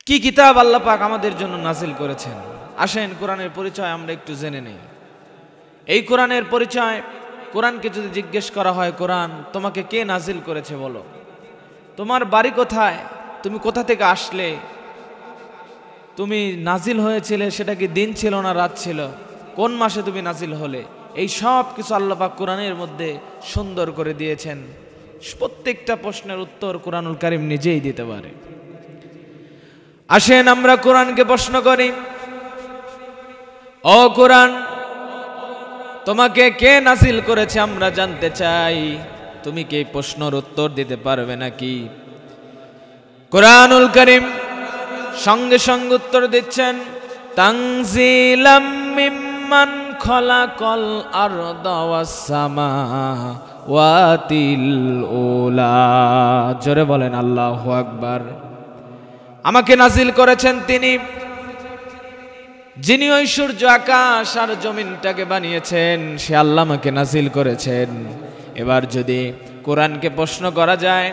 কি কিতাব আল্লাহ পাক আমাদের জন্য নাজিল করেছেন। আসেন কোরআনের পরিচয় আমরা একটু জেনে নেই। এই কোরআনের পরিচয়, কোরআনকে যদি জিজ্ঞেস করা হয়, কোরআন তোমাকে কে নাজিল করেছে বলো, তোমার বাড়ি কোথায়, তুমি কোথা থেকে আসলে, তুমি নাজিল হয়েছিলে সেটা কি দিন ছিল না রাত ছিল, কোন মাসে তুমি নাজিল হলে, এই সব কিছু আল্লাহ পাক কোরআনের মধ্যে সুন্দর করে দিয়েছেন। প্রত্যেকটা প্রশ্নের উত্তর কোরআনুল কারীম নিজেই দিতে পারে। আসেন আমরা কোরআনকে প্রশ্ন করি, ও কোরআন তোমাকে কে নাজিল করেছে আমরা জানতে চাই, তুমি কি প্রশ্নের উত্তর দিতে পারবে নাকি? কোরআনুল কারীম সঙ্গে সঙ্গে উত্তর দিচ্ছেন, তানজিলাম মিম্মান খলাকাল আরদা ওয়াস সামাওয়াতিল উলা। জোরে বলেন আল্লাহু আকবার। আমাকে নাজিল করেছেন তিনি, যিনি ওই সূর্য আকাশ আর জমিনটাকে বানিয়েছেন, সে আল্লাহ আমাকে নাজিল করেছেন। এবার যদি কোরআনকে প্রশ্ন করা যায়,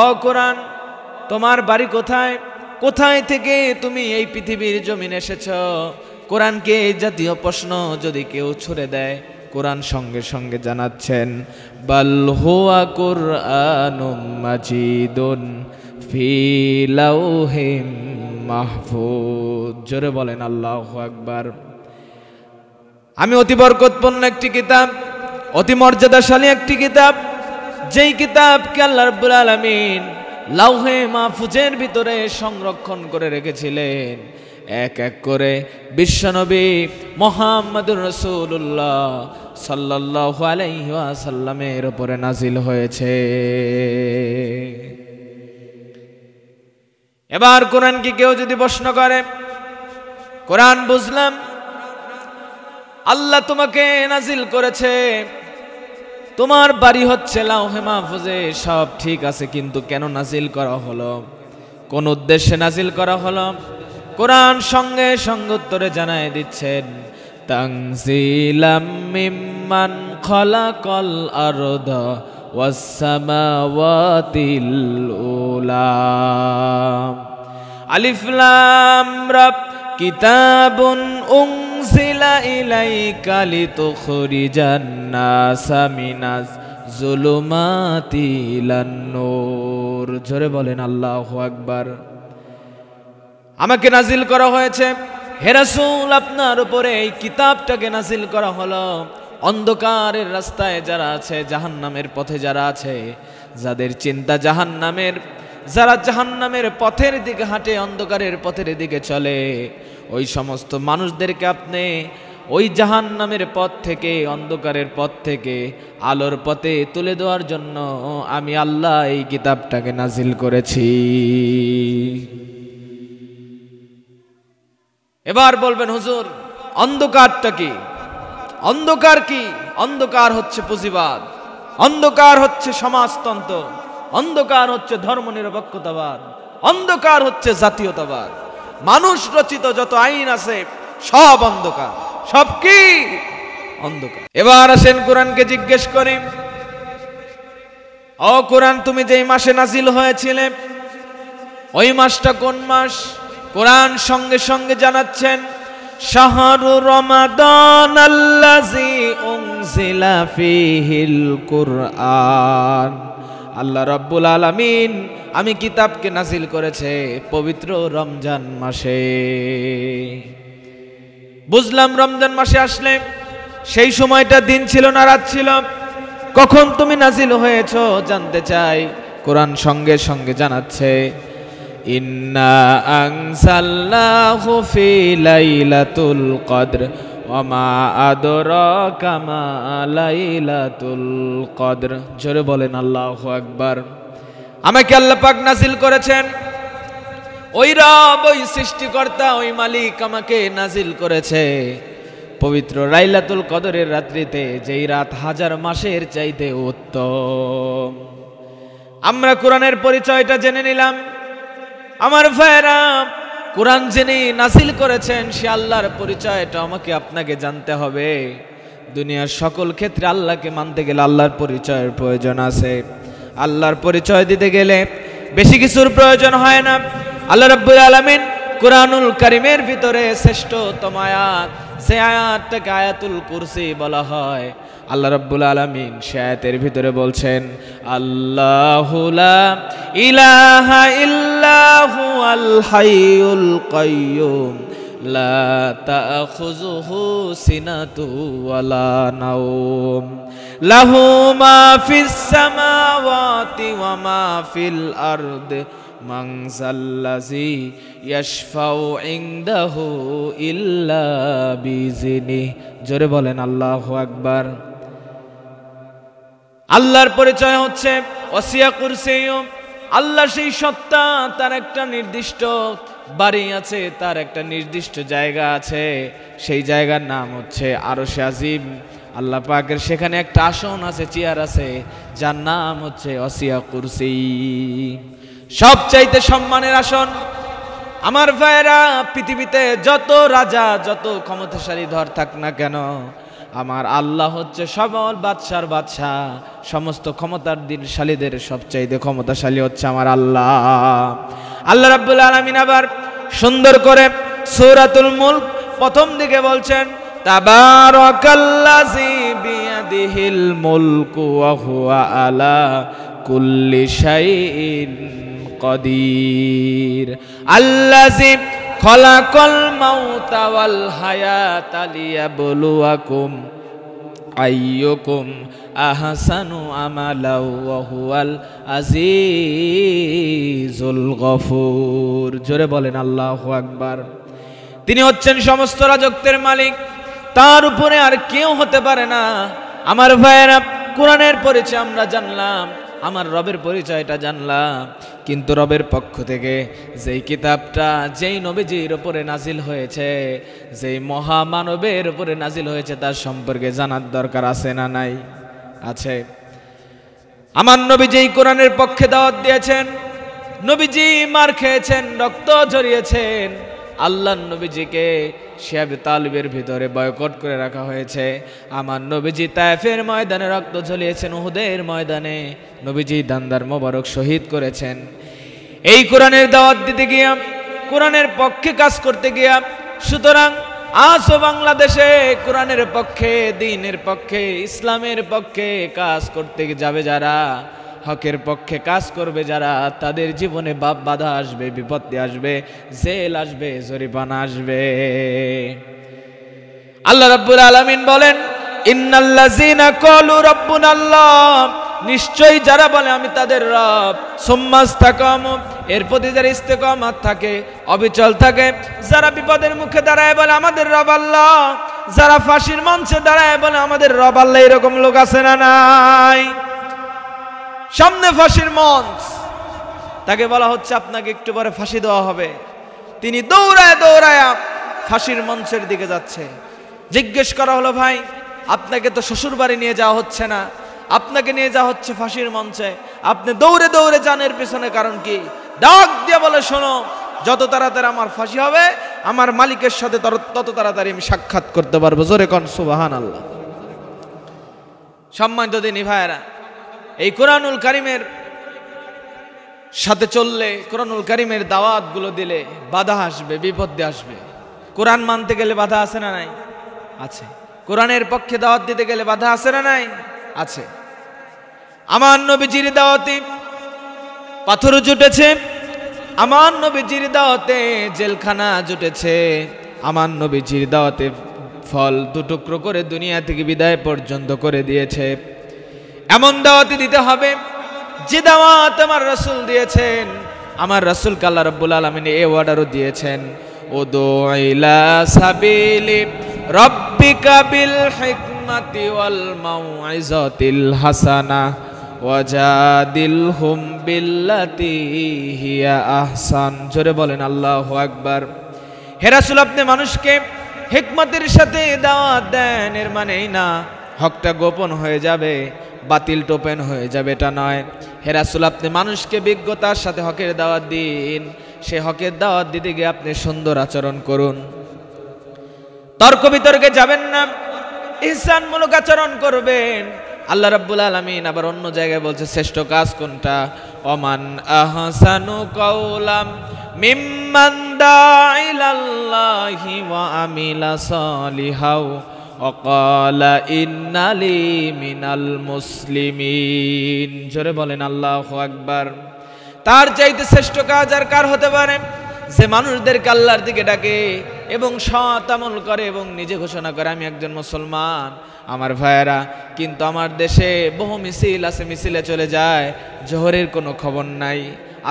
ও কোরআন তোমার বাড়ি কোথায়, কোথায় থেকে তুমি এই পৃথিবীর জমিনে এসেছ, কোরআনকে এই জাতীয় প্রশ্ন যদি কেউ ছুড়ে দেয়, কোরআন সঙ্গে সঙ্গে জানাচ্ছেন, বাল হুয়া কুরআনুম মাজিদুন ফি লাউহিম মাহফুজ। জোরে বলেন আল্লাহু আকবার। আমি অতি বরকতপূর্ণ একটি কিতাব, অতি মর্যাদাশালী একটি কিতাব, যেই কিতাবকে আল্লাহ রাব্বুল আলামিন লাউহে মাহফুজের ভিতরে সংরক্ষণ করে রেখেছিলেন। এক এক করে বিশ্বনবী মুহাম্মদুর রাসূলুল্লাহ সাল্লাল্লাহু আলাইহি ওয়াসাল্লামের উপরে নাজিল হয়েছে। এবার কোরআনকে কেউ যদি প্রশ্ন করে, কোরআন বুঝলাম আল্লাহ তোমাকে নাজিল করেছে, তোমার বাড়ি হচ্ছে লাউহে মাহফুজে, সব ঠিক আছে, কিন্তু কেন নাজিল করা হলো, কোন উদ্দেশ্যে নাজিল করা হলো? কোরআন সঙ্গে সঙ্গে উত্তরে জানায় দিচ্ছেন, তানজিলাম মিম্মান খলাকাল আরদা ওয়াস সামাওয়াতিল উলা। আলিফ লাম রা কিতাবুন উনজিলা ইলাইকা লিতুখরিজান নাসা মিনাজ যুলুমাতি ইলান নূর। জোরে বলেন আল্লাহু আকবার। আমাকে নাজিল করা হয়েছে, হে রাসূল আপনার উপরে এই কিতাবটাকে নাজিল করা হলো অন্ধকারের রাস্তায় যারা আছে, জাহান্নামের পথে যারা আছে, যাদের চিন্তা জাহান্নামের, যারা জাহান্নামের পথের দিকে হাঁটে, অন্ধকারের পথের দিকে চলে, ওই সমস্ত মানুষদেরকে আপনি ওই জাহান্নামের পথ থেকে, অন্ধকারের পথ থেকে আলোর পথে তুলে দেওয়ার জন্য আমি আল্লাহ এই কিতাবটাকে নাজিল করেছি। এবার বলবেন, হুজুর অন্ধকারটা কি? অন্ধকার কি? অন্ধকার হচ্ছে পুঁজিবাদ, অন্ধকার হচ্ছে সমাজতন্ত্র, অন্ধকার হচ্ছে ধর্মনিরপেক্ষতাবাদ, অন্ধকার হচ্ছে জাতীয়তাবাদ। মানুষ রচিত যত আইন আছে সব অন্ধকার, সব কি অন্ধকার। এবার আসেন কোরআনকে জিজ্ঞেস করি, ও কোরআন তুমি যেই মাসে নাজিল হয়েছিলে ওই মাসটা কোন মাস? কোরআন সঙ্গে সঙ্গে জানাচ্ছেন, শাহরু রমাদান আল্লাযী উনজিলা ফীহিল কুরআন। আল্লাহ রাব্বুল আলামিন আমি কিতাবকে নাজিল করেছে পবিত্র রমজান মাসে। বুঝলাম রমজান মাসে আসলে সেই সময়টা দিন ছিল না রাত ছিল, কখন তুমি নাজিল হয়েছো জানতে চাই। কোরআন সঙ্গে সঙ্গে জানাচ্ছে, ইন্না আনজালনাহু ফি লাইলাতুল কদর ওয়া মা আদরাকা মা লাইলাতুল কদর। জোরে বলেন আল্লাহু আকবার। আমাকে আল্লাহ পাক নাজিল করেছেন, ওই রব, ওই সৃষ্টিকর্তা, ওই মালিক আমাকে নাজিল করেছে পবিত্র লাইলাতুল কদরের রাত্রিতে, যেই রাত হাজার মাসের চাইতে উত্তম। আমরা কোরআনের পরিচয়টা জেনে নিলাম। আমার ভাইরা, কোরআন যিনি নাজিল করেছেন সে আল্লাহর পরিচয়টা আমাকে আপনাকে জানতে হবে। দুনিয়ার সকল ক্ষেত্রে আল্লাহকে মানতে গেলে আল্লাহর পরিচয়ের প্রয়োজন আছে। আল্লাহর পরিচয় দিতে গেলে বেশি কিছুর প্রয়োজন হয় না। আল্লাহ রাব্বুল আলামিন কুরআনুল কারীমের ভিতরে শ্রেষ্ঠতম আয়াত, যে আয়াতটাকে আয়াতুল কুরসি বলা হয়, আল্লাহ রাব্বুল আলামিন সে আয়াতের ভিতরে বলছেন, আল্লাহু লা ইলাহা ইল্লা হুয়াল হাইয়ুল কাইয়্যুম লা তাখুযুহু সিনাতু ওয়ালা নাওম লাহু মা ফিস সামাওয়াতি ওয়া মা ফিল আরদ মান যাল্লাযী ইয়াশফাউ ইনদাহু ইল্লা বিইজনিহি। জোরে বলেন আল্লাহু আকবার। আল্লাহর পরিচয় হচ্ছে ওয়াসিয়া কুরসিয়্যু, আল্লাহ সেই সত্তা, তার একটা নির্দিষ্ট বাড়ি আছে, তার একটা নির্দিষ্ট জায়গা আছে, সেই জায়গার নাম হচ্ছে আরশে আজিম। আল্লাহ পাকের সেখানে একটা আসন আছে, চেয়ার আছে, যার নাম হচ্ছে ওয়াসিয়া কুরসি, সবচাইতে সম্মানের আসন। আমার ভাইরা, পৃথিবীতে যত রাজা, যত ক্ষমতাশালী ধর থাক না কেন, আমার আল্লাহ হচ্ছে সকল বাদশার বাদশাহ, সমস্ত ক্ষমতার দিনশালীদের সবচাইতে ক্ষমতাশালী হচ্ছে আমার আল্লাহ। আল্লাহ রাব্বুল আলামিন আবার সুন্দর করে সূরাতুল মুলক প্রথম দিকে বলছেন, তাবারাকাল্লাযী বিয়াদিহিল মুলকু ওয়া হুয়া আলা কুল্লি শাইইন কদির আল্লাযী খলাকাল মাউতা ওয়াল হায়াতা লিয়াবলুয়াকুম আইয়ুকুম আহসানু আমালা ওয়া হুয়াল আজিজুল গফুর। জোরে বলেন আল্লাহু আকবার। তিনি হচ্ছেন সমস্ত রাজত্বের মালিক, তার উপরে আর কেউ হতে পারে না। আমার ভাইয়েরা, কোরআনের পরিচয় আমরা জানলাম, আমার রবের পরিচয়টা জানলাম, কিন্তু রবের পক্ষ থেকে যেই কিতাবটা যেই নবীজির উপরে নাজিল হয়েছে, যেই মহামানবের উপরে নাজিল হয়েছে, তার সম্পর্কে জানার দরকার আছে না নাই? আছে। আমার নবী যেই কোরআনের পক্ষে দাওয়াত দিয়েছেন, নবীজি মার খেয়েছেন, রক্ত ঝরিয়েছেন, আল্লাহর নবীজিকে শিয়াবে তালিবের ভিতরে বয়কট করে রাখা হয়েছে। আমার নবীজি তায়েফের ময়দানে রক্ত ঝরিয়েছেন, উহুদের ময়দানে নবীজি দান্দার মোবারক শহীদ করেছেন। এই কোরআনের দাওয়াত দিতে গিয়া, কোরআনের পক্ষে কাজ করতে গিয়া, সুতরাং আজও বাংলাদেশে কোরআনের পক্ষে, দ্বীনের পক্ষে, ইসলামের পক্ষে কাজ করতে যাবে যারা, হকের পক্ষে কাজ করবে যারা, তাদের জীবনে বাধা আসবে, বিপত্তি আসবে, জেল আসবে, জরিমানা আসবে। আল্লাহ রাব্বুল আলামিন বলেন, ইন্নাল্লাযীনা ক্বালু রাব্বুনাল্লাহ, নিশ্চয়ই যারা বলে আমি তাদের রব, সুম্মাস্তাকামু, এর প্রতি যারা ইস্তেকামাত থাকে, অবিচল থাকে, যারা বিপদের মুখে দাঁড়ায় বলে আমাদের রব আল্লাহ, যারা ফাঁসির মঞ্চে দাঁড়ায় বলে আমাদের রব আল্লাহ, এরকম লোক আছে না নাই? সামনে ফাঁসির মঞ্চ, তাকে বলা হচ্ছে আপনাকে একটু পরে ফাঁসি দেওয়া হবে, তিনি দৌড়ায় দৌড়ায় ফাঁসির মঞ্চের দিকে যাচ্ছে। জিজ্ঞেস করা হলো, ভাই আপনাকে তো শ্বশুর বাড়ি নিয়ে যাওয়া হচ্ছে না, আপনাকে নিয়ে যাওয়া হচ্ছে ফাঁসির মঞ্চে, আপনি দৌড়ে দৌড়ে যান, এর পেছনে কারণ কি? ডাক দিয়ে বলে, শোনো, যত তাড়াতাড়ি আমার ফাঁসি হবে, আমার মালিকের সাথে তত তাড়াতাড়ি আমি সাক্ষাৎ করতে পারবো। জোরে কোন সুবহানাল্লাহ। সম্মানিত দিনী ভাইয়েরা, এই কোরআনুল কারীমের সাথে চললে, কোরআনুল কারীমের দাওয়াতগুলো দিলে বাধা আসবে, বিপদে আসবে। কোরআন মানতে গেলে বাধা আছে না নাই? আছে। কোরআনের পক্ষে দাওয়াত দিতে গেলে বাধা আছে না নাই? আছে। আমার নবীজির দাওয়াতে পাথর জুটেছে, আমার নবীজির দাওয়াতে জেলখানা জুটেছে, আমার নবীজির দাওয়াতে ফল দুটুকরো করে দুনিয়া থেকে বিদায় পর্যন্ত করে দিয়েছে। এমন দাওয়াতি দিতে হবে যে দাওয়াত আমার রাসূল দিয়েছেন। আমার রাসূলকে আল্লাহ রাব্বুল আলামিন এই অর্ডারও দিয়েছেন, উদু ইলা সাবিলি রাব্বিকা বিল হিকমাতি ওয়াল মাউইজাতিল হাসানা ওয়াজাদিলহুম বিল্লাতি হিয়া আহসান। জোরে বলেন আল্লাহু আকবার। হে রাসূল, আপনি মানুষকে হিকমতের সাথে দাওয়াত দেন, এর মানেই না হকটা গোপন হয়ে যাবে, বাতিল টোপেন হয়ে যাবে, এটা নয়। হে রাসূল, আপনি মানুষকে বিজ্ঞতার সাথে হকের দাওয়াত দিন, সে হকের দাওয়াত দিতে গিয়ে আপনি সুন্দর আচরণ করুন, তর্ক বিতর্কে যাবেন না, ইহসানমূলক আচরণ করবেন। আল্লাহ রাব্বুল আলামিন আবার অন্য জায়গায় বলছে শ্রেষ্ঠ কাজ কোনটা? ওমান আহসানু কাওলাম মিম্মান দাআ ইলাল্লাহি ওয়া আমিলা সালিহাও ওয়া ক্বালা ইন্নালি মিনাল মুসলিমিন। জোরে বলেন আল্লাহু আকবার। তার চাইতে শ্রেষ্ঠ কাজ আর কার হতে পারে যে মানুষদেরকে আল্লাহর দিকে ডাকে এবং সৎ আমল করে এবং নিজে ঘোষণা করে আমি একজন মুসলমান। আমার ভাইয়েরা, কিন্তু আমার দেশে বহু মিছিল আছে, মিছিলে চলে যায়, জোহরের কোনো খবর নাই,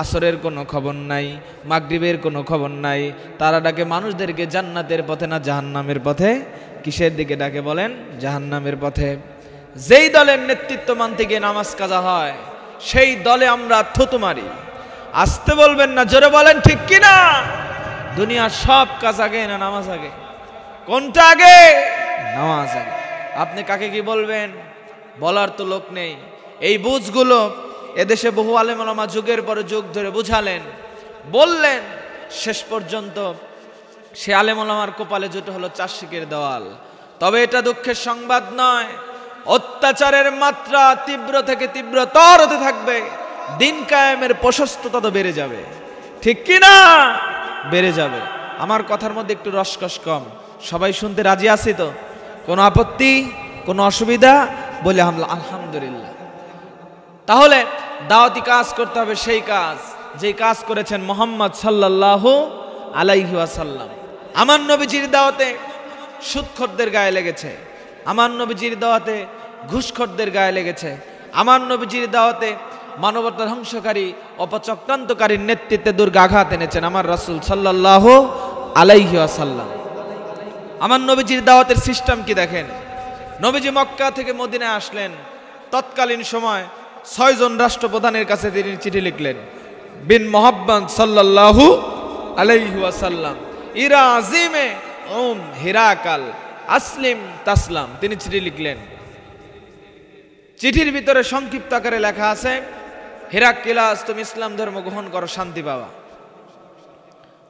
আসরের কোনো খবর নাই, মাগরিবের কোনো খবর নাই। তারা ডাকে মানুষদেরকে জান্নাতের পথে না জাহান্নামের পথে? কিসের দিকে ডাকে বলেন? জাহান্নামের পথে। যেই দলের নেতৃত্ব মানতে গিয়ে নামাজ কাজা হয় সেই দলে আমরা থুতু মারি। আসতে বলবেন না, জোরে বলেন ঠিক কিনা? দুনিয়ার সব কাজ আগে না নামাজ আগে? কোনটা আগে? নামাজ আগে। আপনি কাকে কি বলবেন? বলার তো লোক নেই। এই বুঝগুলো এদেশে বহু আলেম ওলামা যুগের পর যুগ ধরে বুঝালেন, বললেন, শেষ পর্যন্ত সে আলেম ওলামার কপালে জুটে হলো চারশিকের দেওয়াল। তবে এটা দুঃখের সংবাদ নয়, অত্যাচারের মাত্রা তীব্র থেকে তীব্রতর হতে থাকবে, দিন কায়েমের প্রশস্ততা তো বেড়ে যাবে, ঠিক কি না? বেড়ে যাবে। আমার কথার মধ্যে একটু রসকস কম, সবাই শুনতে রাজি আছি তো? কোনো আপত্তি, কোনো অসুবিধা? বলে আলহামদুলিল্লাহ। তাহলে দাওয়াতি কাজ করতে হবে, সেই কাজ যেই কাজ করেছেন মুহাম্মদ সাল্লাল্লাহু আলাইহি ওয়াসাল্লাম। আমার নবীজির দাওয়াতে সুদখোরদের গায়ে লেগেছে, আমার নবীজির দাওয়াতে ঘুষখোরদের গায়ে লেগেছে, আমার নবীজির দাওয়াতে মানবতা ধ্বংসকারী অপচক্রান্তকারীর নেতৃত্বে দুর্গাঘাত এনেছেন আমার রাসূল সাল্লাল্লাহু আলাইহি ওয়াসাল্লাম। আমার নবীজির দাওয়াতের সিস্টেম কি দেখেন। নবীজি মক্কা থেকে মদিনায় আসলেন, তৎকালীন সময় 6 জন রাষ্ট্রপ্রধানের কাছে তিনি চিঠি লিখলেন। বিন মুহাম্মদ সাল্লাল্লাহু আলাইহি ওয়াসাল্লাম ইরা আজিমে হিরাকাল আসলিম তাসলাম, তিনি চিঠি লিখলেন। চিঠির ভিতরে সংক্ষিপ্ত আকারে লেখা আছে, হিরাক্লিয়াস তুমি ইসলাম ধর্ম গ্রহণ করো, শান্তি পাওয়া।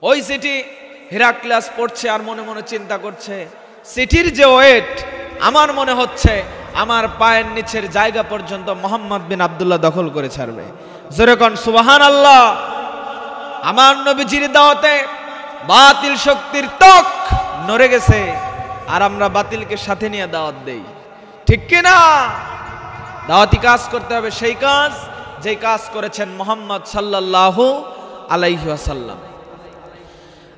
ওই চিঠি হিরাক্লিয়াস পড়ছে আর মনে মনে চিন্তা করছে, চিঠির যে ওয়েট, আমার মনে হচ্ছে আমার পায়ের নিচের জায়গা পর্যন্ত মোহাম্মদ বিন আব্দুল্লাহ দখল করে ছাড়বে। যেরকম সুবহানাল্লাহ। আমার নবীজির দাওয়াতে বাতিল শক্তির ত্বক নড়ে গেছে, আর আমরা বাতিলকে সাথে নিয়ে দাওয়াত দেই, ঠিক কি না? দাওয়াতি কাজ করতে হবে, সেই কাজ যেই কাজ করেছেন মুহাম্মদ সাল্লাল্লাহু আলাইহি ওয়াসাল্লাম।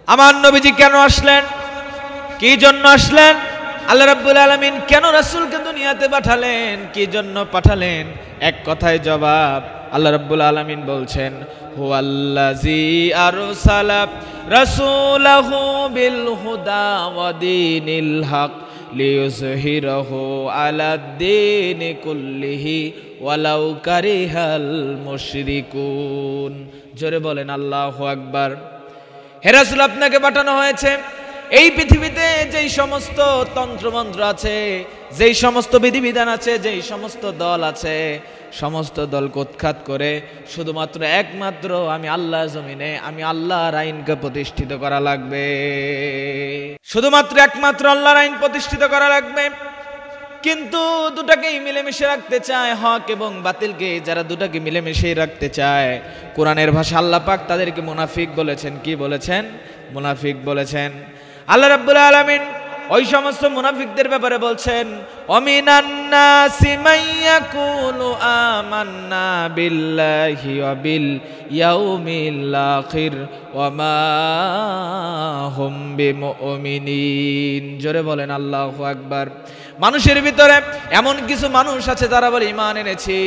আমার নবীজি কেন আসলেন? কি জন্য আসলেন? আল্লাহ রাব্বুল আলামিন কেন রাসূলকে দুনিয়াতে পাঠালেন? কি জন্য পাঠালেন? এক কথায় জবাব, আল্লাহ রাব্বুল আলামিন বলছেন, হুয়াল্লাযী আরসালা রাসূলাহু বিল হুদা ওয়া দীনিল হক লিইয়ুযহিরাহু আলাদ-দীনি কুল্লিহি ওয়ালাউ কারিহাল মুশরিকুন। জোরে বলেন আল্লাহু আকবার। হে রাসূল, আপনাকে পাঠানো হয়েছে এই পৃথিবীতে যেই সমস্ত তন্ত্রমন্ত্র আছে, যেই সমস্ত বিধিবিধান আছে, যেই সমস্ত দল আছে, সমস্ত দলকে উৎখাত করে শুধুমাত্র একমাত্র আমি আল্লাহর জমিনে, আমি আল্লাহর আইনকে প্রতিষ্ঠিত করা লাগবে। শুধুমাত্র একমাত্র আল্লাহর আইন প্রতিষ্ঠিত করা লাগবে। কিন্তু দুটাকেই মিলেমিশে রাখতে চায়, হক এবং বাতিলকে যারা দুটাকে মিলেমিশে রাখতে চায়, কোরআনের ভাষা আল্লাহ পাক তাদেরকে মুনাফিক বলেছেন। কি বলেছেন? মুনাফিক বলেছেন। আল্লাহ রাব্বুল আলামিন ওই সমস্ত মুনাফিকদের ব্যাপারে বলছেন, ওয়ামিনান নাসি মাইয়াকুলু আমান্না বিল্লাহি ওয়া বিল ইয়াউমিল আখির ওয়া মা হুম বিমুমিনিন। জোরে বলেন আল্লাহু আকবার। মানুষের ভিতরে এমন কিছু মানুষ আছে যারা বলে ঈমান এনেছি,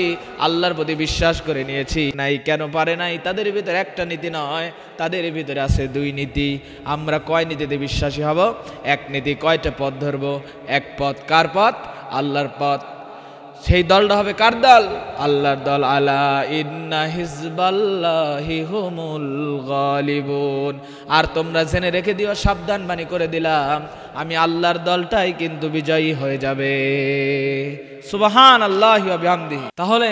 আল্লাহর প্রতি বিশ্বাস করে নিয়েছি, নাই কেন পারে নাই? তাদের ভিতরে একটা নীতি নয়, তাদের ভিতরে আছে 2 নীতি। আমরা কয় নীতিতে বিশ্বাসী হব? এক নীতি। কয়টা পথ ধরবো? এক পথ। কার পথ? আল্লাহর পথ। সেই দলটা হবে কার দল? আল্লাহর দল। আলা ইন্না হিজবাল্লাহি হুমুল গালিবুন। আর তোমরা জেনে রেখে দিও, সাবধান বাণী করে দিলাম, আমি আল্লাহর দলটাই কিন্তু বিজয়ী হয়ে যাবে। সুবহানাল্লাহি ওয়া বিহামদিহি। তাহলে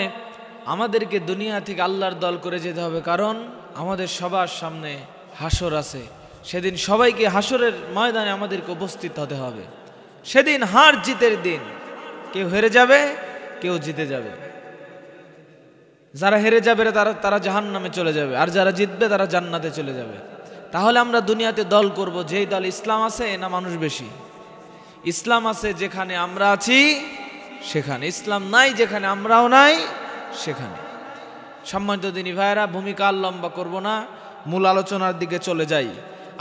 আমাদেরকে দুনিয়া থেকে আল্লাহর দল করে যেতে হবে, কারণ আমাদের সবার সামনে হাসর আছে। সেদিন সবাইকে হাসরের ময়দানে আমাদেরকে উপস্থিত হতে হবে। সেদিন হার জিতের দিন। কেউ হেরে যাবে, কেউ জিতে যাবে। যারা হেরে যাবে তারা জাহান্নামে চলে যাবে, আর যারা জিতবে তারা জান্নাতে চলে যাবে। তাহলে আমরা দুনিয়াতে দল করব যেই দল ইসলাম আছে না মানুষ বেশি? ইসলাম আছে যেখানে আমরা আছি সেখানে, ইসলাম নাই যেখানে আমরাও নাই সেখানে। সম্মানিত দিনী ভাইরা, ভূমিকা আর লম্বা করব না, মূল আলোচনার দিকে চলে যাই।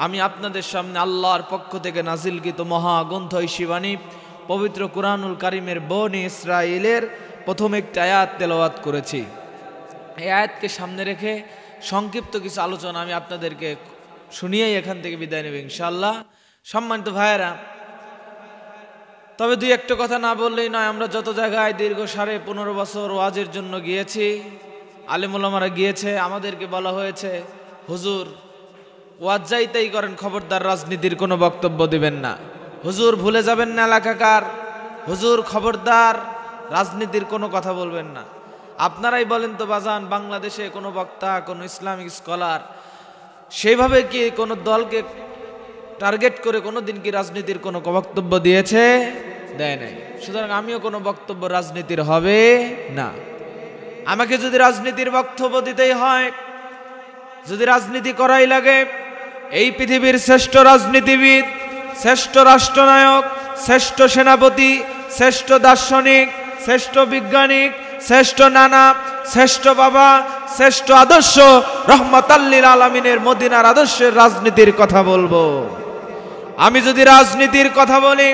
আমি আপনাদের সামনে আল্লাহর পক্ষ থেকে নাজিলকৃত মহাগ্রন্থ ঐশীবাণী পবিত্র কুরআনুল কারীমের বনি ইসরাঈলের প্রথম একটি আয়াত তেলাওয়াত করেছি। এই আয়াতকে সামনে রেখে সংক্ষিপ্ত কিছু আলোচনা আমি আপনাদেরকে শুনিয়েই এখান থেকে বিদায় নেব ইনশাআল্লাহ। সম্মানিত ভাইয়েরা, তবে দুই একটা কথা না বললেই নয়। আমরা যত জায়গায় দীর্ঘ 15.5 বছর ওয়াজের জন্য গিয়েছি, আলেম ওলামারা গিয়েছে, আমাদেরকে বলা হয়েছে হুজুর ওয়াজ যাইতেই করেন, খবরদার রাজনীতির কোনো বক্তব্য দিবেন না, হুজুর ভুলে যাবেন না এলাকাকার, হুজুর খবরদার রাজনীতির কোনো কথা বলবেন না। আপনারাই বলেন তো বাজান, বাংলাদেশে কোনো বক্তা, কোনো ইসলামিক স্কলার সেইভাবে কি কোনো দলকে টার্গেট করে কোনো দিন কি রাজনীতির কোনো বক্তব্য দিয়েছে? দেয় নাই। সুতরাং আমিও কোনো বক্তব্য রাজনীতির হবে না। আমাকে যদি রাজনীতির বক্তব্য দিতেই হয়, যদি রাজনীতি করাই লাগে, এই পৃথিবীর শ্রেষ্ঠ রাজনীতিবিদ, শ্রেষ্ঠ রাষ্ট্রনায়ক, শ্রেষ্ঠ সেনাপতি, শ্রেষ্ঠ দার্শনিক, শ্রেষ্ঠ বিজ্ঞানিক, শ্রেষ্ঠ নানা, শ্রেষ্ঠ বাবা, শ্রেষ্ঠ আদর্শ রহমাতাল লিল আলামিনের মদিনার আদর্শের রাজনীতির কথা বলবো। আমি যদি রাজনীতির কথা বলি,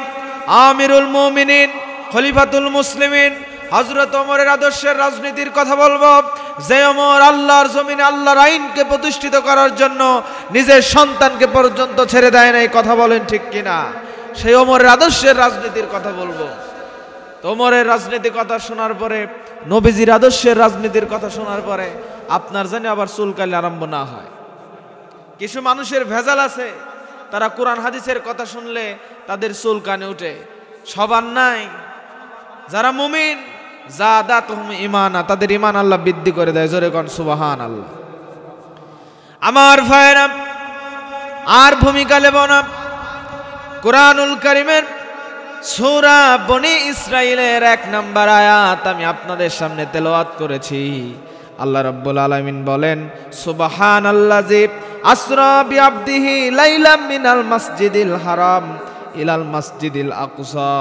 আমিরুল মুমিনিন খলিফাতুল মুসলিমিন হযরত ওমরের আদর্শের রাজনীতির কথা বলবো, যে ওমর আল্লাহর জমিনে আল্লাহর আইনকে প্রতিষ্ঠিত করার জন্য নিজের সন্তানকে পর্যন্ত ছেড়ে দেয় না। এই কথা বলেন ঠিক কিনা? সেই ওমরের আদর্শের রাজনীতির কথা বলবো। তো ওমরের রাজনীতির কথা শোনার পরে, নবীজির আদর্শের রাজনীতির কথা শোনার পরে আপনার জানি আবার চুলকালি আরম্ভ না হয়। কিছু মানুষের ভেজাল আছে, তারা কোরআন হাদিসের কথা শুনলে তাদের চুল কানে উঠে। সবার নাই। যারা মুমিন যাদাতুহুম ঈমানা, তাদের ঈমান আল্লাহ বৃদ্ধি করে দেয়। জোরে কোন সুবহানাল্লাহ। আমার ভাইরা, আর ভূমিকা নেব না। কুরআনুল কারীমের সূরা বনি ইসরাঈলের 1 নম্বর আয়াত আমি আপনাদের সামনে তেলাওয়াত করেছি। আল্লাহ রাব্বুল আলামিন বলেন, সুবহানাল্লাযী আসরা বিআবদিহি লাইলাম মিনাল মাসজিদিল হারাম ইলাল মাসজিদিল আকসা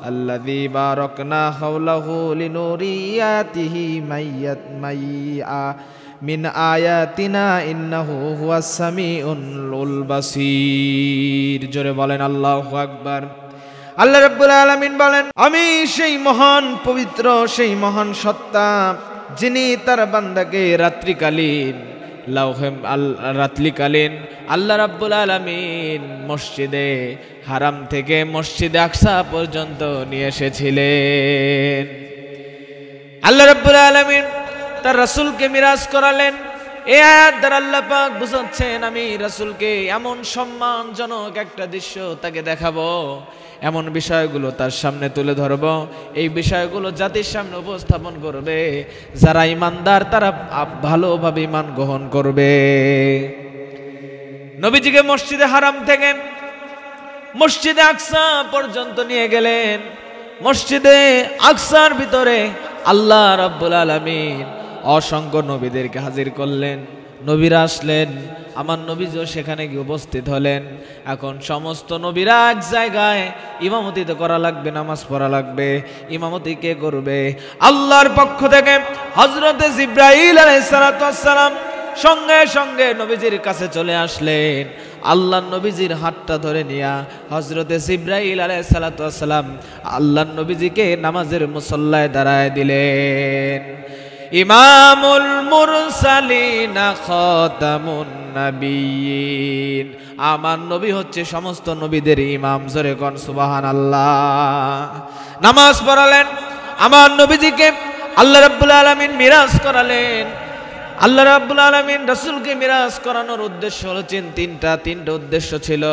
আল্লাযী বারাকনা হাওলাহু লিনুরিয়াতিহি মাইয়া মিন আয়াতিনা ইন্নাহু হুয়াস সামিউল বাসীর। জোরে বলেন আল্লাহু আকবার। আল্লাহ রাব্বুল আলামিন বলেন, আমি সেই মহান পবিত্র, সেই মহান সত্তা যিনি তার বান্দাকে রাত্রিকালীন আল্লাহ রাব্বুল আলামিন মসজিদে হারাম থেকে মসজিদে আকসা পর্যন্ত নিয়ে এসেছিলেন। আল্লাহ রাব্বুল আলামিন তার রাসূলকে মিরাজ করালেন। এই আয়াত দ্বারা আল্লাহ পাক বুঝাচ্ছেন, আমি রাসূলকে এমন সম্মানজনক একটা দৃশ্য তাকে দেখাবো, এমন বিষয়গুলো তার সামনে তুলে ধরব, এই বিষয়গুলো জাতির সামনে উপস্থাপন করবে। যারা ইমানদার তারা ভালোভাবে ইমান গ্রহণ করবে। নবীজিকে মসজিদে হারাম থেকে মসজিদে আকসা পর্যন্ত নিয়ে গেলেন। মসজিদে আকসার ভিতরে আল্লাহ রাব্বুল আলামিন অসংখ্য নবীদেরকে হাজির করলেন। নবীরা আসলেন, আমার নবীও সেখানে গিয়ে উপস্থিত হলেন। এখন সমস্ত নবীরা এক জায়গায়, ইমামতি তো করা লাগবে, নামাজ পড়া লাগবে। ইমামতি কে করবে? আল্লাহর পক্ষ থেকে হযরতে জিবরাইল আলাইহিস সালাতু ওয়াস সালাম সঙ্গে সঙ্গে নবীজির কাছে চলে আসলেন। আল্লাহর নবীজির হাতটা ধরে নিয়া হযরতে জিবরাইল আলাইহিস সালাতু ওয়াস সালাম আল্লাহর নবীজিকে নামাজের মুসল্লায় দাঁড়ায় দিলেন। ইমামুল মুরসালিন খাতামুন নবিয়্যিন, আমার নবী হচ্ছে সমস্ত নবীদের ইমাম। জোরে কোন সুবহানাল্লাহ। নামাজ পড়ালেন আমার নবীজিকে, আল্লাহ রাব্বুল আলামিন মিরাজ করালেন। আল্লাহ রাব্বুল আলামিন রাসূলকে মিরাজ করানোর উদ্দেশ্য হলো তিনটা উদ্দেশ্য ছিল।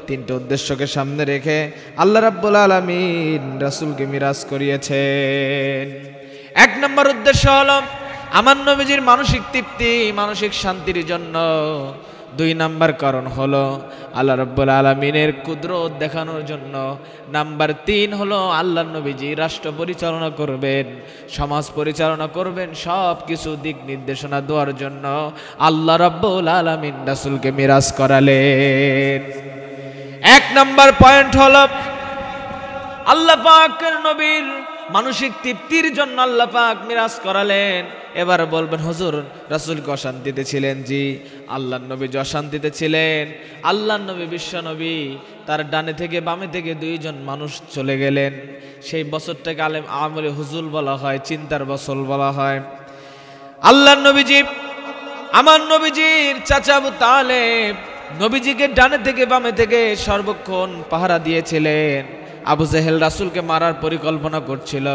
তিনটা উদ্দেশ্যকে সামনে রেখে আল্লাহ রাব্বুল আলামিন রাসূলকে মিরাজ করিয়েছেন। 1 নম্বর উদ্দেশ্য হলো আমার নবীজির মানসিক তৃপ্তি, মানসিক শান্তির জন্য। 2 নাম্বার কারণ হলো আল্লাহ রাব্বুল আলামিনের কুদরত দেখানোর জন্য। নাম্বার 3 হলো আল্লাহর নবীজি রাষ্ট্র পরিচালনা করবেন, সমাজ পরিচালনা করবেন, সব কিছু দিক নির্দেশনা দেওয়ার জন্য আল্লাহ রাব্বুল আলামিন রাসূলকে মিরাজ করালেন। 1 নাম্বার পয়েন্ট হলো আল্লাহ পাকের নবীর মানসিক তৃপ্তির জন্য আল্লাহ পাক মিরাজ করালেন। এবার বলবেন হুজুর রাসূলকে অশান্তিতে ছিলেন? জি, আল্লাহর নবী অশান্তিতে ছিলেন। আল্লাহর নবী বিশ্ব নবী, তার ডানে থেকে বামে থেকে 2 জন মানুষ চলে গেলেন। সেই বছরটাকে আমলে হুজুল বলা হয়, চিন্তার বছর বলা হয়। আল্লাহর নবীজি, আমার নবীজির চাচা আবু তালেব নবীজিকে ডানে থেকে বামে থেকে সর্বক্ষণ পাহারা দিয়েছিলেন। আবু জেহেল রাসূলকে মারার পরিকল্পনা করছিল,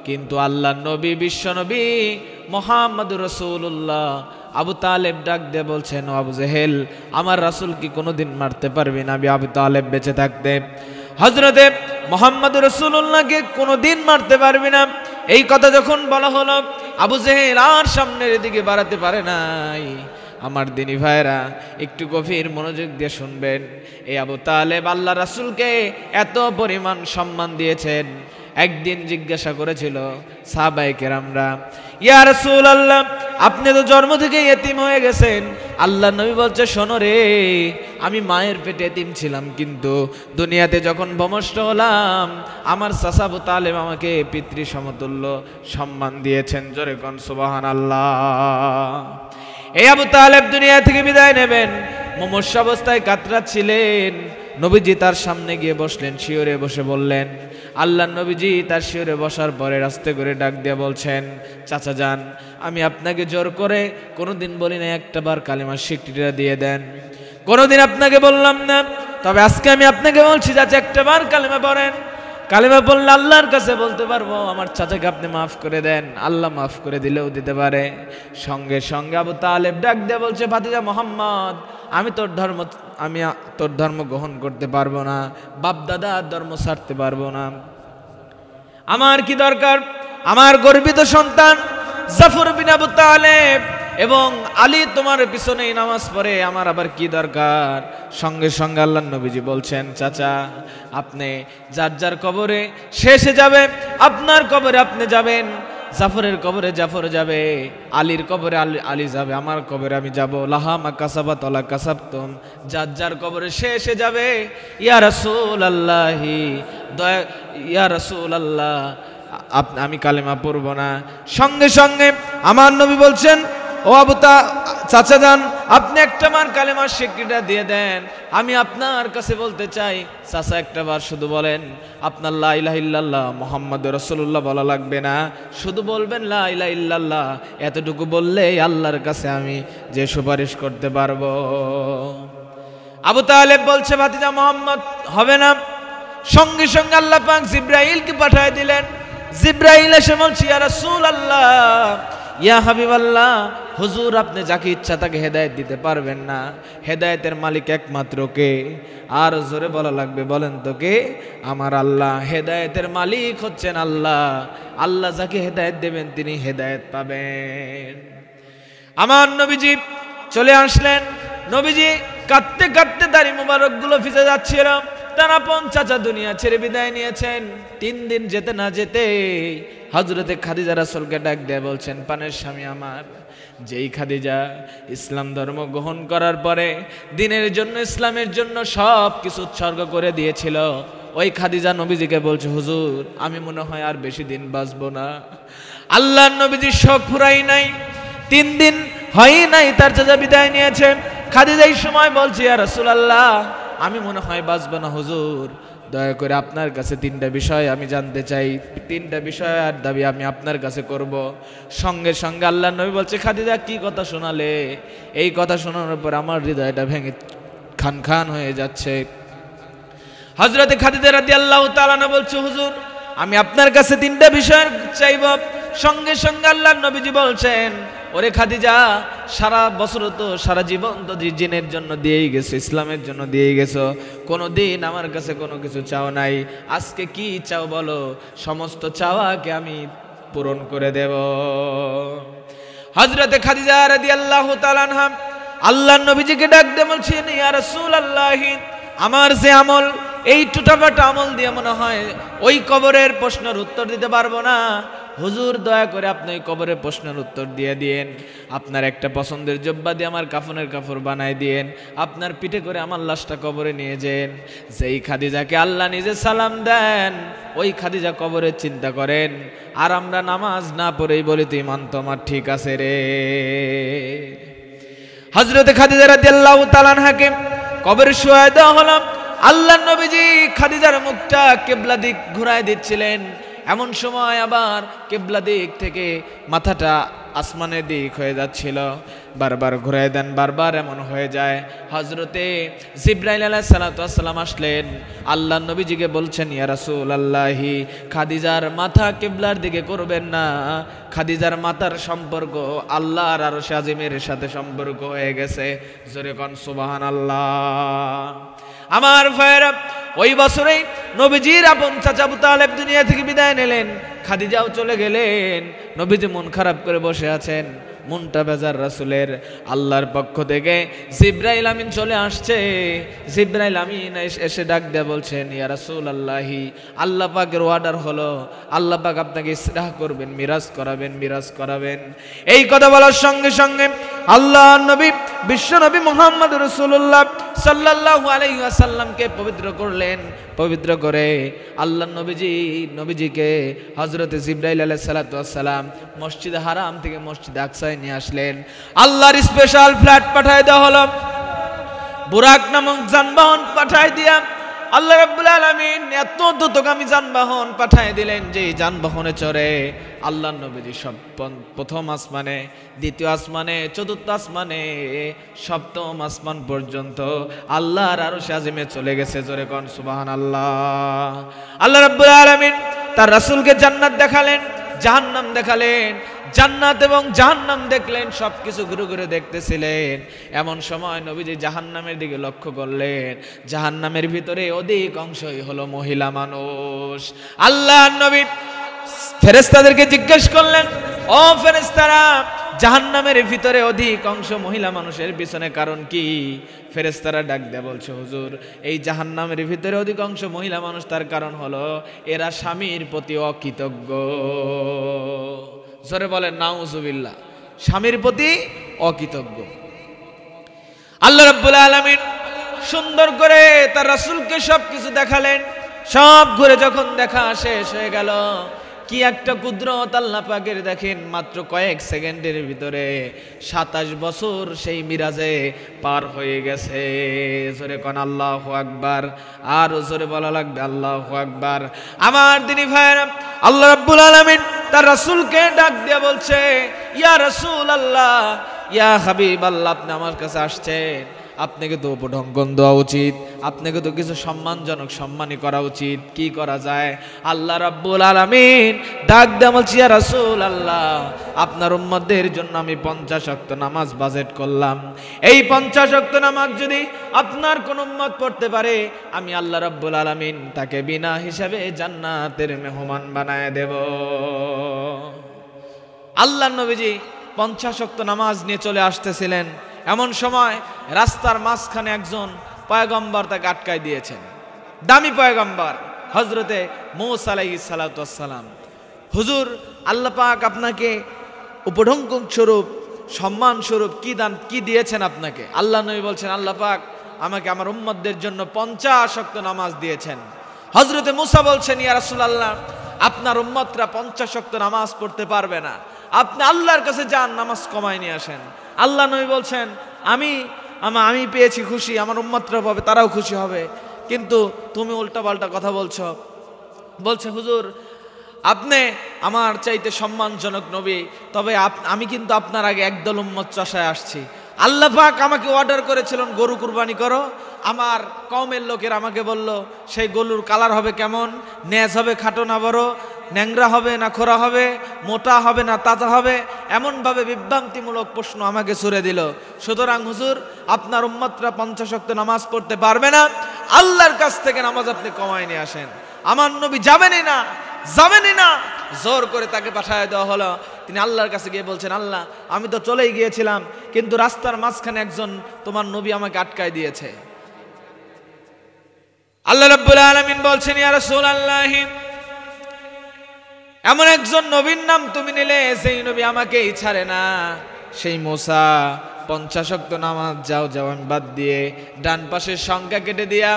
কিন্তু আল্লাহর নবী বিশ্ব নবী মুহাম্মদুর রাসূলুল্লাহ আবু তালেব ডাক দিয়ে বলছেন, ও আবু জেহেল, আমার রাসূল কি কোনোদিন মারতে পারবি না? আবু তালেব বেঁচে থাকতে হযরতে মুহাম্মদুর রাসূলুল্লাহকে কোনোদিন মারতে পারবি না। এই কথা যখন বলা হলো, আবু জেহেল আর সামনের দিকে বাড়াতে পারে নাই। আমার দিনী ভাইরা, একটু গভীর মনোযোগ দিয়ে শুনবেন। এই আবু তালেব আল্লাহ রাসূলকে এত পরিমাণ সম্মান দিয়েছেন। একদিন জিজ্ঞাসা করেছিল সাহাবায়ে কেরামরা, ইয়া রাসূলুল্লাহ, আপনি তো জন্ম থেকে এতিম হয়ে গেছেন। আল্লাহ নবী বলছে, শোনো রে, আমি মায়ের পেটে এতিম ছিলাম, কিন্তু দুনিয়াতে যখন ভূমিষ্ঠ হলাম আমার চাচা আবু তালেব আমাকে পিতৃ সমতুল্য সম্মান দিয়েছেন। জোরে কোন সুবহানাল্লাহ। এই আবু তালেব দুনিয়া থেকে বিদায় নেবেন, মুমূর্ষু অবস্থায় কাতরাচ্ছিলেন। নবীজি তার সামনে গিয়ে বসলেন, শিয়রে বসে বললেন। আল্লাহর নবীজি তার শিয়রে বসার পরে রাস্তে করে ডাক দিয়ে বলছেন, চাচা যান, আমি আপনাকে জোর করে কোনোদিন বলি না, একটা বার কালিমার স্বীকৃতিটা দিয়ে দেন। কোনোদিন আপনাকে বললাম না, তবে আজকে আমি আপনাকে বলছি, চাচা একটা বার কালিমা পড়েন। কালিমা বললে আল্লাহর কাছে বলতে পারবো আমার চাচাকে আপনি মাফ করে দেন। আল্লাহ মাফ করে দিলেও দিতে পারে। সঙ্গে সঙ্গে আবু তালেব ডাক দিয়ে বলছে, ভাতিজা মুহাম্মদ, আমি তোর ধর্ম গ্রহণ করতে পারবো না, বাপ দাদার ধর্ম ছাড়তে পারবো না। আমার কি দরকার? আমার গর্বিত সন্তান জাফর বিন আবু তালেব এবং আলী তোমার পিছনেই নামাজ পড়ে, আমার আবার কি দরকার? সঙ্গে সঙ্গে আল্লাহর নবীজি বলছেন, চাচা আপনি যার যার কবরে শেষে যাবে, আপনার কবরে আপনি যাবেন, জাফরের কবরে জাফর যাবে, আলীর কবরে আলী যাবে, আমার কবরে আমি যাব। লাহা মা কাসাবাত ওয়া লা কাসাবতুম, যার যার কবরে শেষে যাবে। ইয়া রাসূলুল্লাহি, ইয়া রাসূলুল্লাহ, আমি কালেমা পড়ব না। সঙ্গে সঙ্গে আমার নবী বলছেন, ও আবু চাচা যান, আপনি একটা বার কালেমার স্বীকৃতিটা দিয়ে দেন। আমি আপনার কাছে বলতে চাই, চাচা একটা বার শুধু বলেন, আপনার লা ইলাহা ইল্লাল্লাহ মুহাম্মাদুর রাসূলুল্লাহ বলা লাগবে না, শুধু বলবেন লা ইলাহা ইল্লাল্লাহ। এতটুকু বললেই আল্লাহর কাছে আমি যে সুপারিশ করতে পারবো। আবু তালেব বলছে, ভাতিজা মুহাম্মদ হবে না। সঙ্গে সঙ্গে আল্লাহ পাক জিবরাইলকে পাঠিয়ে দিলেন। জিবরাইল এসে বলছে, ইয়া রাসূলুল্লাহ, ইয়া হাবিবাল্লাহ, হুজুর আপনি যাকে ইচ্ছা তাকে হেদায়েত দিতে পারবেন না, হেদায়েতের মালিক একমাত্র কে? আর জোরে বলা লাগবে, বলেন তো কে? আমার আল্লাহ। হেদায়েতের মালিক হচ্ছেন আল্লাহ। আল্লাহ যাকে হেদায়েত দেবেন তিনি হেদায়েত পাবেন। আমার নবীজি চলে আসলেন। নবীজি কাঁদতে কাঁদতে দাড়ি মোবারক গুলো ভিজে যাচ্ছিল। তার আপন চাচা দুনিয়া ছেড়ে বিদায় নিয়েছেন। 3 দিন যেতে না যেতে হযরতে খাদিজা রাসূলকে ডাক দিয়ে বলছেন, পানের স্বামী আমার, যেই খাদিজা ইসলাম ধর্ম গ্রহণ করার পরে দিনের জন্য, ইসলামের জন্য সব কিছু উৎসর্গ করে দিয়েছিল, ওই খাদিজা নবীজিকে বলছে, হুজুর আমি মনে হয় আর বেশি দিন বাঁচবো না। আল্লাহর নবীজির শখ ফুরাই নাই, 3 দিন হয় নাই তার চাচা বিদায় নিয়েছে। খাদিজা এই সময় বলছে, ইয়া রাসূলুল্লাহ, আমি মনে হয় বাঁচবো না হুজুর, দয়া করে আপনার কাছে 3টা বিষয় আমি জানতে চাই, 3টা বিষয় আর দাবি আমি আপনার কাছে করব। সঙ্গে সঙ্গে আল্লাহর নবী বলছে, খাদিজা কি কথা শোনালে? এই কথা শোনানোর পর আমার হৃদয়টা ভেঙে খান খান হয়ে যাচ্ছে। হযরতে খাদিজা রাদিয়াল্লাহু তাআলা আনহা বলছে, হুজুর আমি আপনার কাছে 3টা বিষয় চাইব। সঙ্গে সঙ্গে আল্লাহর নবীজি বলছেন, ওরে খাদিজা, সারা বছর তো সারা জীবন তো জিনের জন্য দিয়েই গেছো, ইসলামের জন্য দিয়েই গেছো, কোনোদিন আমার কাছে কোনো কিছু চাও নাই। আজকে কি চাও বলো, সমস্ত চাওয়াকে আমি পূরণ করে দেব। হযরতে খাদিজা রাদিয়াল্লাহু তাআলা আনহা আল্লাহর নবীজিকে ডাক দিয়ে বলছেন, ইয়া রাসূলুল্লাহ, আমার যে আমল, এই টুটাফাটা আমল দিয়ে মনে হয় ওই কবরের প্রশ্নের উত্তর দিতে পারবো না। হুজুর দয়া করে আপনি ওই কবরের প্রশ্নের উত্তর দিয়ে দিয়েন। আপনার একটা পছন্দের জব্বা দিয়ে আমার কাফনের কাপড় বানাই দিয়েন, আপনার পিঠে করে আমার লাশটা কবরে নিয়ে যান। যেই খাদিজাকে আল্লাহ নিজে সালাম দেন, ওই খাদিজা কবরের চিন্তা করেন, আর আমরা নামাজ না পড়েই বলি তো ইমান তোমার ঠিক আছে রে। হযরতে খাদিজা রাদিয়াল্লাহু তাআলা আনহাকে কবরে শুয়ায় দেওয়া হলো। আল্লাহর নবীজি খাদিজার মুখটা কিবলা দিক ঘুরায় দিচ্ছিলেন, এমন সময় আবার কিবলা দিক থেকে মাথাটা আসমানের দিক হয়ে যাচ্ছিল। বারবার ঘুরায় দেন, বারবার এমন হয়ে যায়। হযরতে জিবরাইল আলাইহিস সালাতু ওয়াস সালাম আসলেন, আল্লাহর নবীজিকে বলছেন, ইয়া রাসূলুল্লাহ, খাদিজার মাথা কিবলার দিকে করবেন না। খাদিজার মাথার সম্পর্ক আল্লাহর আরশে আজিমের সাথে সম্পর্ক হয়ে গেছে। জোরে কোন সুবহানাল্লাহ। আমার ভাইরা, ওই বছরেই নবীজির আপন চাচা আবু তালেব দুনিয়া থেকে বিদায় নিলেন, খাদিজাও চলে গেলেন। নবীজি মন খারাপ করে বসে আছেন, মনটা বেজার রাসূলের। আল্লাহর পক্ষ থেকে জিবরাইল আমিন চলে আসছে। জিবরাইল আমিন এসে ডাক দিয়ে বলছেন, ইয়া রাসূলুল্লাহ, আল্লাহ পাকের অর্ডার হলো, আল্লাহ পাক আপনাকে ইসরাহ করবেন, মিরাজ করাবেন, মিরাজ করাবেন। এই কথা বলার সঙ্গে সঙ্গে আল্লাহর নবী বিশ্ব নবী মুহাম্মদ রাসূলুল্লাহ সাল্লাল্লাহু আলাইহি ওয়াসাল্লামকে পবিত্র করলেন। পবিত্র করে আল্লাহর নবীজিকে হযরতে জিবরাইল আলাইহিস সালাতু ওয়াস সালাম মসজিদে হারাম থেকে মসজিদে আকসায় নিয়ে আসলেন। আল্লাহর স্পেশাল ফ্লাইট পাঠায় দেওয়া হলো, বুরাক নামক যানবাহন পাঠায় দিয়া আল্লাহ রাব্বুল আলামিন এত দ্রুতগামী যানবাহন পাঠায় দিলেন যে যানবাহনে চড়ে আল্লাহর নবীজি প্রথম আসমানে, দ্বিতীয় আসমানে, চতুর্থ আসমানে, সপ্তম আসমান পর্যন্ত আল্লাহর আরশে আজিমে চলে গেছে। জোরে কোন সুবহানাল্লাহ। আল্লাহ রাব্বুল আলামিন তার রাসূলকে জান্নাত দেখালেন, জাহান্নাম দেখালেন। জান্নাত এবং জাহান্নাম দেখলেন, সবকিছু ঘুরে ঘুরে দেখতেছিলেন। এমন সময় নবীজি জাহান্নামের দিকে লক্ষ্য করলেন, জাহান্নামের ভিতরে অধিক অংশই হলো মহিলা মানুষ। আল্লাহর নবী ফেরেশতাদেরকে জিজ্ঞেস করলেন, ও ফেরেশতারা, জাহান্নামের ভিতরে অধিক অংশ মহিলা মানুষের পিছনে কারণ কি? ফেরেশতারা ডাক দিয়ে বলছে, হুজুর, এই জাহান্নামের ভিতরে অধিক অংশ মহিলা মানুষ, তার কারণ হলো এরা স্বামীর প্রতি অকৃতজ্ঞ। জোরে বলেন নাউজুবিল্লাহ। স্বামীর প্রতি অকৃতজ্ঞ। আল্লাহ রাব্বুল আলামিন সুন্দর করে তার রাসূলকে সবকিছু দেখালেন। সব ঘুরে যখন দেখা শেষ হয়ে গেল, কি একটা কুদরত আল্লাহ পাকের দেখেন, মাত্র কয়েক সেকেন্ডের ভিতরে 27 বছর সেই মিরাজে পার হয়ে গেছে। জোরে কোন আল্লাহু আকবার। আর জোরে বলা লাগবে আল্লাহু আকবার। আমার দিনী ভাইরা, আল্লাহ রাব্বুল আলামিন তার রাসূলকে ডাক দিয়ে বলছে, ইয়া রাসূলুল্লাহ, ইয়া হাবিবাল্লাহ, আপনি আমার কাছে আসছেন, আপনাকে তো উপঢঙ্গন দেওয়া উচিত, আপনাকে তো কিছু সম্মানজনক সম্মানী করা উচিত। কি করা যায়? আল্লাহ রাব্বুল আলামিন ডাক দিয়ে বলছে, ইয়া রাসূলুল্লাহ, আপনার উম্মতদের জন্য আমি 50 ওয়াক্ত নামাজ বাজেট করলাম। এই 50 ওয়াক্ত নামাজ যদি আপনার কোন উম্মত পড়তে পারে, আমি আল্লাহ রাব্বুল আলামিন তাকে বিনা হিসাবে জান্নাতের মেহমান বানায় দেব। আল্লাহর নবীজি 50 ওয়াক্ত নামাজ নিয়ে চলে আসতেছিলেন। এমন সময় রাস্তার মাঝখানে একজন পয়গম্বর তাকে আটকায় দিয়েছেন, দামি পয়গম্বর হযরতে মূসা আলাইহিস সালাতু ওয়াস সালাম। হুজুর, আল্লাহ পাক আপনাকে উপঢঙ্গন স্বরূপ, সম্মান স্বরূপ কি দিয়েছেন আপনাকে? আল্লাহ নবী বলছেন, আল্লাহ পাক আমাকে আমার উম্মতদের জন্য 50 ওয়াক্ত নামাজ দিয়েছেন। হযরতে মূসা বলছেন, ইয়া রাসূলুল্লাহ, আপনার উম্মতরা 50 ওয়াক্ত নামাজ পড়তে পারবে না, আপনি আল্লাহর কাছে যান, নামাজ কমায় নিয়ে আসেন। আল্লাহ নবী বলছেন, আমি পেয়েছি খুশি, আমার উম্মতরা পাবে, তারাও খুশি হবে, কিন্তু তুমি উল্টাপাল্টা কথা বলছো। বলছে, হুজুর, আপনি আমার চাইতে সম্মানজনক নবী, তবে আমি কিন্তু আপনার আগে একদল উম্মত চষায় আসছি। আল্লাহ পাক আমাকে অর্ডার করেছিলেন গরু কুরবানি করো। আমার কওমের লোকের আমাকে বলল, সেই গরুর কালার হবে কেমন, নেজ হবে খাটো না বড়, ন্যাংরা হবে না খোরা হবে, মোটা হবে না তাজা হবে, এমনভাবে বিভ্রান্তিমূলক প্রশ্ন আমাকে ছুড়ে দিল। সুতরাং হুজুর, আপনার উম্মতরা 50 ওয়াক্ত নামাজ পড়তে পারবে না, আল্লাহর কাছ থেকে নামাজ আপনি কমায় নিয়ে আসেন। আমার নবী যাবেনই না, জোর করে তাকে পাঠায় দেওয়া হলো। তিনি আল্লাহর কাছে গিয়ে বলছেন, আল্লাহ আমি তো চলেই গিয়েছিলাম, কিন্তু রাস্তার মাঝখানে একজন তোমার নবী আমাকে আটকায় দিয়েছে। আল্লাহ রাব্বুল আলামিন বলছেন, ইয়া রাসূলুল্লাহ, এমন একজন নবীর নাম তুমি নিলে সেই নবী আমাকেই ছাড়ে না। সেই মুসা 50 ওয়াক্ত নামাজ যাও আমি বাদ দিয়ে ডান পাশের সংখ্যা কেটে দিয়া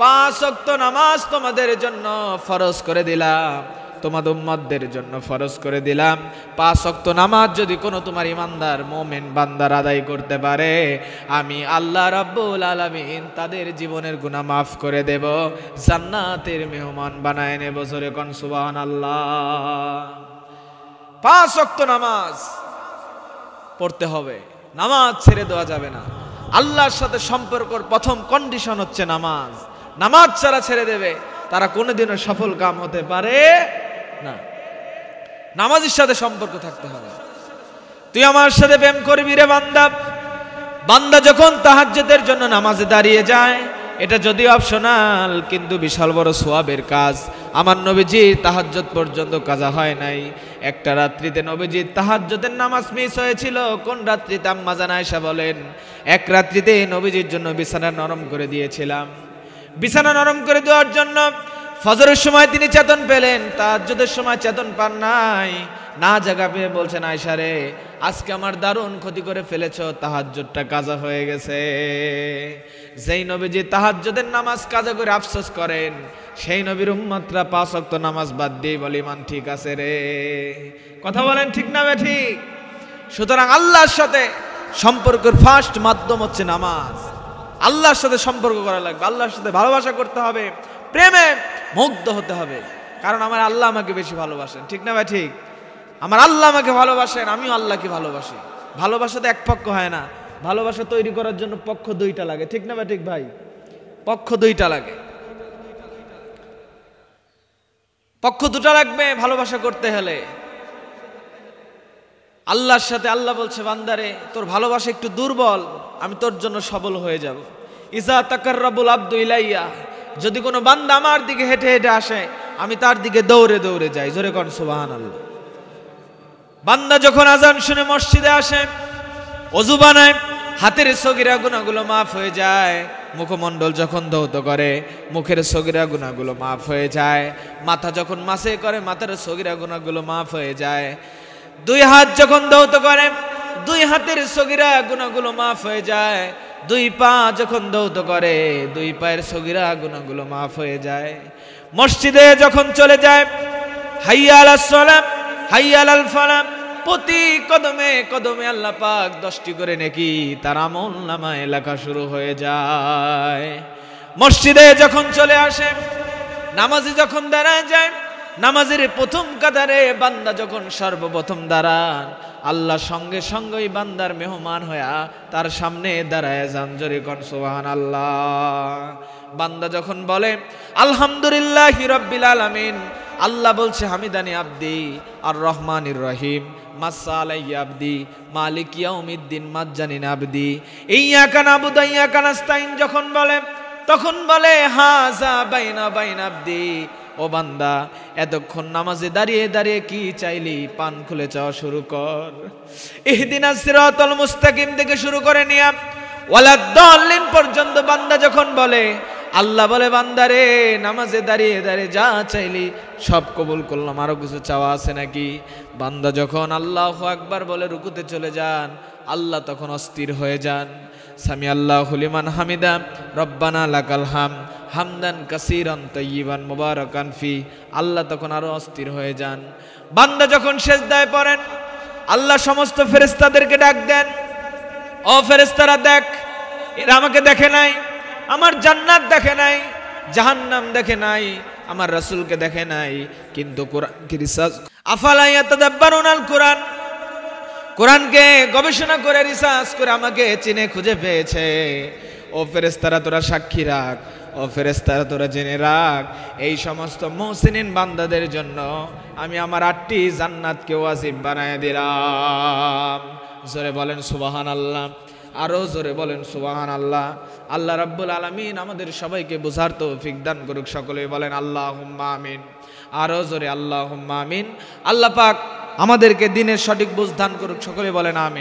5 ওয়াক্ত নামাজ তোমাদের জন্য ফরজ করে দিলাম, তোমাদের উম্মতদের জন্য ফরজ করে দিলাম। 5 ওয়াক্ত নামাজ যদি কোনো তোমার ইমানদার মুমিন বান্দার আদায় করতে পারে, আমি আল্লাহ রাব্বুল আলামিন তাদের জীবনের গুনাহ মাফ করে দেব, জান্নাতের মেহমান বানায় নেব। জোরে কোন সুবহানাল্লাহ। 5 ওয়াক্ত নামাজ পড়তে হবে, নামাজ ছেড়ে দেওয়া যাবে না। আল্লাহর সাথে সম্পর্কের প্রথম কন্ডিশন হচ্ছে নামাজ। নামাজ ছাড়া ছেড়ে দেবে, তারা কোনোদিনও সফল কাম হতে পারে না। নামাজের সাথে সম্পর্ক থাকতে হবে। তুই আমার সাথে প্রেম করবি রে বান্দা। বান্দা যখন তাহাজ্জুদের জন্য নামাজে দাঁড়িয়ে যায়, এটা যদিও অপশনাল কিন্তু বিশাল বড় সওয়াবের কাজ। আমার নবীজির তাহাজ্জুদ পর্যন্ত কাজা হয় নাই। একটা রাত্রিতে নবীজির তাহাজ্জুদের নামাজ মিস হয়েছিল। কোন রাত্রিতে? আম্মা জান আয়েশা বলেন, এক রাত্রিতে নবীজির জন্য বিছানা নরম করে দিয়েছিলাম। বিছানা নরম করে দেওয়ার জন্য ফজরের সময় তিনি চেতন পেলেন, তাহাজ্জুদের সময় চেতন পান নাই। না জাগা পেয়ে বলছেন, আয়েশা রে, আজকে আমার দারুণ ক্ষতি করে ফেলেছো, তাহাজ্জুদটা কাজা হয়ে গেছে। যেই নবীজি তাহাজ্জুদের নামাজ কাজা করে আফসোস করেন, সেই নবীর উম্মতরা 5 ওয়াক্ত নামাজ বাদ দিয়ে বলে, ইমান ঠিক আছে রে। কথা বলেন ঠিক না ঠিক? সুতরাং আল্লাহর সাথে সম্পর্কের ফার্স্ট মাধ্যম হচ্ছে নামাজ। আল্লাহর সাথে সম্পর্ক করা লাগবে, আল্লাহর সাথে ভালোবাসা করতে হবে, প্রেমে মুগ্ধ হতে হবে। কারণ আমার আল্লাহ আমাকে বেশি ভালোবাসেন, ঠিক না ভাই ঠিক? আমার আল্লাহ আমাকে ভালোবাসেন, আমিও আল্লাহকে ভালোবাসি। ভালোবাসা তো এক পক্ষ হয় না, ভালোবাসা তৈরি করার জন্য পক্ষ 2টা লাগে, ঠিক না ভাই ঠিক ভাই? পক্ষ 2টা লাগে, পক্ষ 2টা লাগবে ভালোবাসা করতে হলে। আল্লাহর সাথে আল্লাহ বলছে, বান্দারে তোর ভালোবাসা একটু দুর্বল, আমি তোর জন্য সবল হয়ে যাব। ইজা তাকাররাবুল আব্দু ইলাইয়া, যদি কোনো বান্দা আমার দিকে হেঁটে হেঁটে আসে, আমি তার দিকে দৌড়ে দৌড়ে যাই। জোরে কোন সুবহানাল্লাহ। বান্দা যখন আজান শুনে মসজিদে আসে, ওযু বানায়, হাতের সগীরা গুনাহগুলো মাফ হয়ে যায়। মুখমণ্ডল যখন ধৌত করে, মুখের সগীরা গুনাহগুলো মাফ হয়ে যায়। মাথা যখন মাসে করে, মাথার সগীরা গুনাহগুলো মাফ হয়ে যায়। 2 হাত যখন ধৌত করে, 2 হাতের সগীরা গুনাহগুলো মাফ হয়ে যায়। 2 পা যখন ধৌত করে, 2 পায়ের সগীরা গুনাহগুলো মাফ হয়ে যায়। মসজিদে যখন চলে যায়, হাইয়া আলাস সালাম হাইয়া আলাল ফালাহ, প্রতি কদমে কদমে আল্লাহ পাক 10টি করে নেকি তার আমলনামায় লেখা শুরু হয়ে যায়। মসজিদে যখন চলে আসে, নামাজে যখন দাঁড়ায় যায়, নামাজের প্রথম কাতারে বান্দা যখন সর্বপ্রথম দাঁড়ান, আল্লাহ সঙ্গে সঙ্গেই বান্দার মেহমান হয়া তার সামনে দাঁড়ায় যান। জোরে কোন সুবহানাল্লাহ। বান্দা যখন বলে আলহামদুলিল্লাহি রাব্বিল আলামিন, আল্লাহ বলছে হামিদানি আব্দি আর রহমানির রহিম, মাসালাই আব্দি মালিক ইয়াউমিদ্দিন মাজ্জানিন আব্দি ইয়্যাকা নাবুদু ওয়া ইয়্যাকা নাস্তাইন যখন বলে, তখন বলে হাযা বাইনা বাইনা আব্দি, ও বান্দা এতক্ষণ নামাজে দাঁড়িয়ে দাঁড়িয়ে কি চাইলি? পান খুলে চাওয়া শুরু কর। ইহদিনাস সিরাতাল মুস্তাকিম থেকে শুরু করে নিয়া ওয়ালাদ-দাল্লিন পর্যন্ত বান্দা যখন বলে, আল্লাহ বলে, বান্দারে নামাজে দাঁড়িয়ে দাঁড়িয়ে যা চাইলি সব কবুল করলাম, আরো কিছু চাওয়া আছে নাকি? বান্দা যখন আল্লাহু আকবার বলে রুকুতে চলে যান, আল্লাহ তখন অস্থির হয়ে যান। সামি আল্লাহু লিমান হামিদা রব্বানা লাকাল হাম হামদান কাসীরান তাইয়িবান মুবারাকান ফি, আল্লাহ তখন আরো অস্থির হয়ে যান। বান্দা যখন সিজদায় পড়েন, আল্লাহ সমস্ত ফেরেশতাদেরকে ডাক দেন, ও ফেরেশতারা দেখ, এরা আমাকে দেখে নাই, আমার জান্নাত দেখে নাই, জাহান্নাম দেখে নাই, আমার রাসূলকে দেখে নাই, কিন্তু কোরআনকে রিসার্চ, আফালা ইয়াতাদাব্বারুনাল কোরআন, কোরআনকে গবেষণা করে রিসার্চ করে আমাকে চিনে খুঁজে পেয়েছে। ও ফেরেশতারা তোরা সাক্ষী রাখ, ও ফেরেশতারা তোরা জেনে রাখ, এই সমস্ত মুহসিনিন বান্দাদের জন্য আমি আমার 8টি জান্নাতকে ওয়াজিব বানায় দিলাম। জোরে বলেন সুবহানাল্লাহ, আরো জোরে বলেন সুবহানাল্লাহ। আল্লাহ রাব্বুল আলামিন আমাদের সবাইকে বুঝার তৌফিক দান করুক। সকলেই বলেন আল্লাহুম্মা আমিন, আরো জোরে আল্লাহুম্মা আমিন। আল্লাহ পাক আমাদেরকে দিনের সঠিক বুঝ দান করুক। সকলে বলেন আমিন।